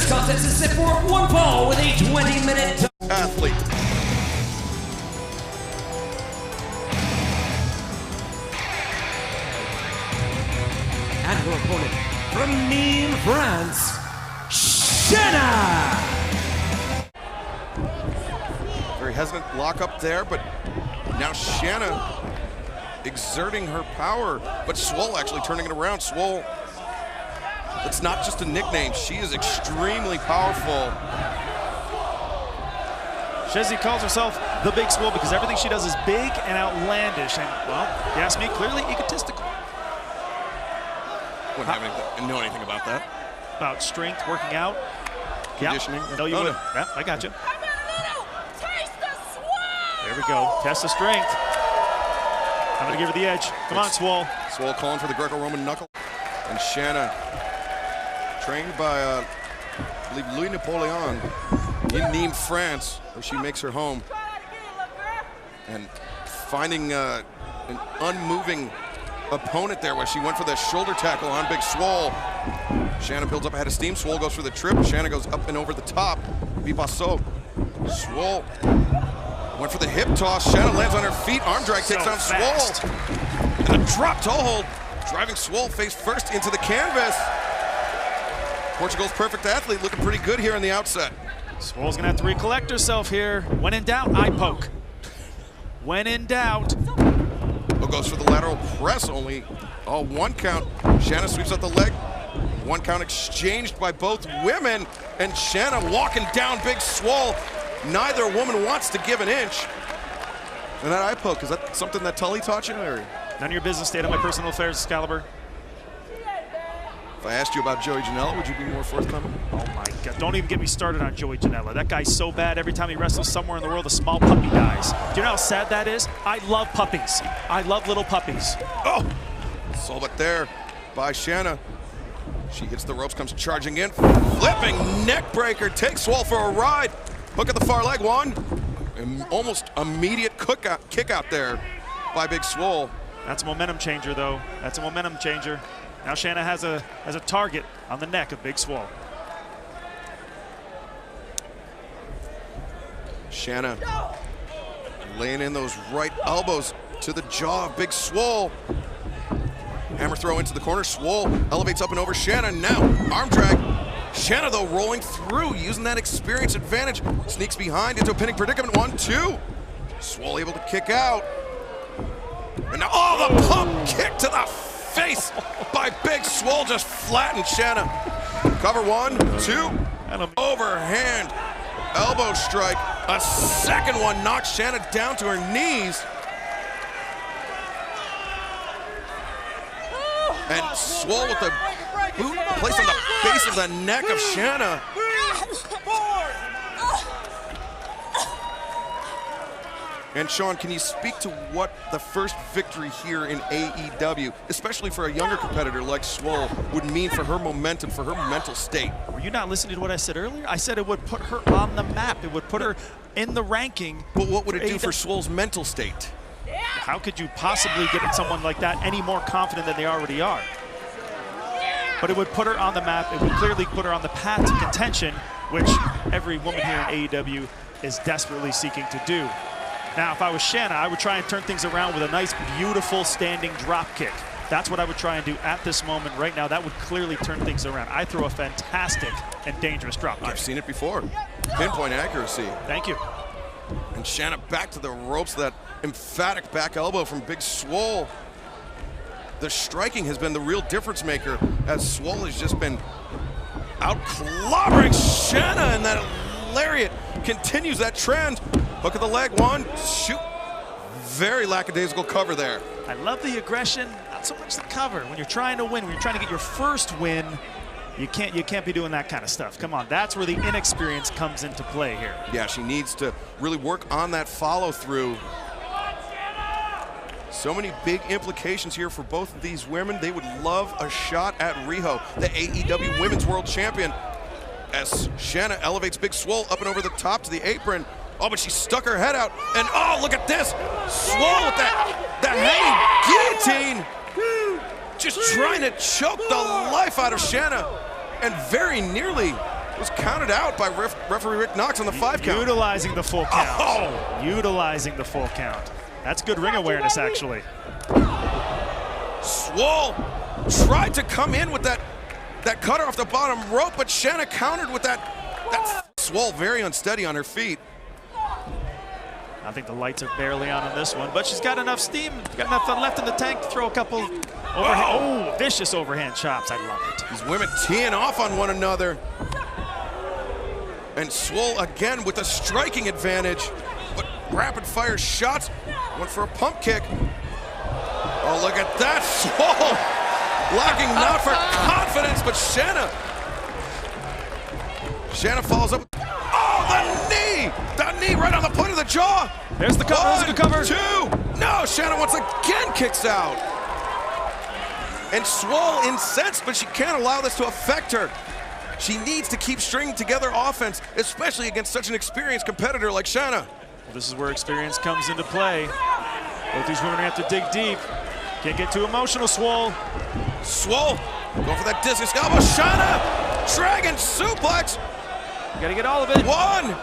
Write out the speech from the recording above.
This contest is set for one fall with a 20-minute athlete. And her opponent from Nîmes, France, SHANNA. Very hesitant lock up there, but now SHANNA exerting her power, but SWOLE actually turning it around. SWOLE, it's not just a nickname, she is extremely powerful. Shezzy calls herself the Big SWOLE because everything she does is big and outlandish, and, well, if you ask me, clearly egotistical. Wouldn't know anything about that. About strength, working out. Conditioning. Yeah. No, you wouldn't. No. Yeah, I got you. There we go. Test of strength. I'm going to give her the edge. Come on, SWOLE. SWOLE calling for the Greco-Roman knuckle. And SHANNA, trained by, I believe, Louis Napoleon in Nîmes, France, where she makes her home. And finding an unmoving opponent there where she went for the shoulder tackle on Big SWOLE. SHANNA builds up ahead of steam. SWOLE goes for the trip. SHANNA goes up and over the top. Vipasso. SWOLE went for the hip toss. SHANNA lands on her feet. Arm drag takes down SWOLE. And a drop toe hold, driving SWOLE face first into the canvas. Portugal's perfect athlete looking pretty good here on the outset. SWOLE's gonna have to recollect herself here. When in doubt, eye poke. When in doubt. Goes for the lateral press, only one count. SHANNA sweeps out the leg. One count exchanged by both women, and SHANNA walking down Big SWOLE. Neither woman wants to give an inch. And that eye poke, is that something that Tully taught you? Or? None of your business, state of my personal affairs, Excalibur. If I asked you about Joey Janela, would you be more forthcoming? Oh my God, don't even get me started on Joey Janela. That guy's so bad, every time he wrestles somewhere in the world, a small puppy dies. Do you know how sad that is? I love puppies. I love little puppies. Oh! Sold it there by SHANNA. She hits the ropes, comes charging in. Flipping neck breaker, takes SWOLE for a ride. Hook at the far leg, one. And almost immediate kick out there by Big SWOLE. That's a momentum changer, though. That's a momentum changer. Now SHANNA has a target on the neck of Big SWOLE. SHANNA laying in those right elbows to the jaw of Big SWOLE. Hammer throw into the corner. SWOLE elevates up and over SHANNA. Now arm drag. SHANNA, though, rolling through, using that experience advantage. Sneaks behind into a pinning predicament. 1, 2. SWOLE able to kick out. And now, oh, the pump kick to the face by Big SWOLE, just flattened SHANNA. Cover 1, 2. Overhand elbow strike. A second one knocks SHANNA down to her knees. And SWOLE with the boot placed on the base of the neck of SHANNA. And Sean, can you speak to what the first victory here in AEW, especially for a younger competitor like SWOLE, would mean for her momentum, for her mental state? Were you not listening to what I said earlier? I said it would put her on the map. It would put her in the ranking. But what would it do for SWOLE's mental state? How could you possibly get someone like that any more confident than they already are? But it would put her on the map. It would clearly put her on the path to contention, which every woman here in AEW is desperately seeking to do. Now, if I was SHANNA, I would try and turn things around with a nice, beautiful standing drop kick. That's what I would try and do at this moment right now. That would clearly turn things around. I throw a fantastic and dangerous drop kick. I've seen it before. Pinpoint accuracy. Thank you. And SHANNA back to the ropes, that emphatic back elbow from Big SWOLE. The striking has been the real difference maker, as SWOLE has just been out clobbering SHANNA, and that lariat continues that trend. Hook of the leg, 1, shoot. Very lackadaisical cover there. I love the aggression, not so much the cover. When you're trying to win, when you're trying to get your first win, you can't be doing that kind of stuff. Come on, that's where the inexperience comes into play here. Yeah, she needs to really work on that follow through. So many big implications here for both of these women. They would love a shot at Riho, the AEW Women's World Champion, as SHANNA elevates Big SWOLE up and over the top to the apron. Oh, but she stuck her head out, and oh, look at this. SWOLE with the hanging guillotine. Just trying to choke the life out of SHANNA, and very nearly was counted out by referee Rick Knox on the 5 count. Utilizing the full count. Oh! Utilizing the full count. That's good ring awareness, actually. SWOLE tried to come in with that cutter off the bottom rope, but Shanna countered with that SWOLE very unsteady on her feet. I think the lights are barely on this one, but she's got enough steam, got enough left in the tank to throw a couple overhand. Oh, vicious overhand chops. I love it. These women teeing off on one another. And SWOLE again with a striking advantage, but rapid fire shots. Went for a pump kick. Oh, look at that, SWOLE lacking not for confidence, but Shanna follows up. Oh, the knee right on the point of the jaw. There's the cover, there's the cover. 2, no, Shanna once again kicks out. And SWOLE incensed, but she can't allow this to affect her. She needs to keep stringing together offense, especially against such an experienced competitor like Shanna. Well, this is where experience comes into play. Both these women have to dig deep. Can't get too emotional, SWOLE. SWOLE going for that discus elbow. Shanna, dragon suplex. You gotta get all of it. 1,